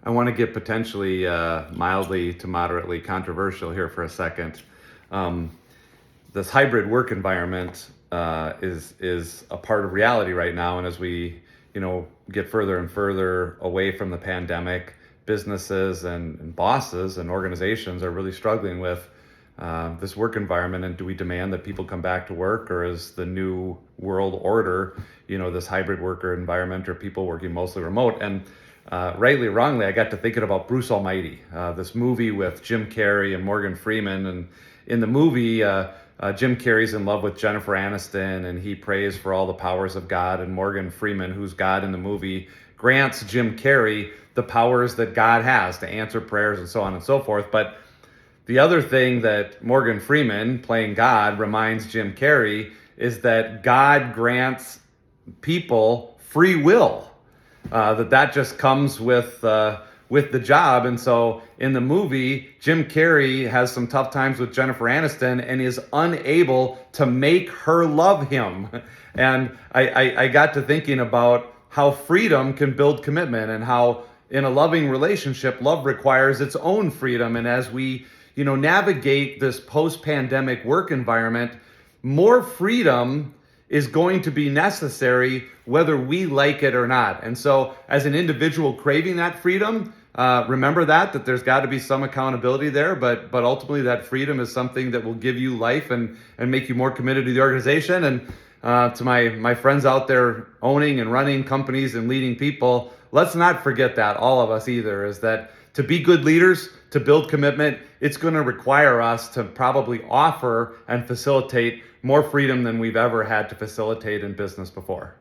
I want to get potentially mildly to moderately controversial here for a second. This hybrid work environment is a part of reality right now, and as we get further and further away from the pandemic, businesses and bosses and organizations are really struggling with this work environment. And do we demand that people come back to work, or is the new world order, this hybrid worker environment, or people working mostly remote? And rightly or wrongly, I got to thinking about Bruce Almighty, this movie with Jim Carrey and Morgan Freeman. And in the movie, Jim Carrey's in love with Jennifer Aniston, and he prays for all the powers of God. And Morgan Freeman, who's God in the movie, grants Jim Carrey the powers that God has to answer prayers and so on and so forth. But the other thing that Morgan Freeman, playing God, reminds Jim Carrey is that God grants people free will. That just comes with the job. And so in the movie, Jim Carrey has some tough times with Jennifer Aniston and is unable to make her love him. And I got to thinking about how freedom can build commitment, and how in a loving relationship, love requires its own freedom. And as we navigate this post-pandemic work environment, more freedom is going to be necessary whether we like it or not. And so as an individual craving that freedom, remember that there's got to be some accountability there, but ultimately that freedom is something that will give you life and make you more committed to the organization. And to my friends out there owning and running companies and leading people, let's not forget that, all of us either, is that to be good leaders, to build commitment, it's going to require us to probably offer and facilitate more freedom than we've ever had to facilitate in business before.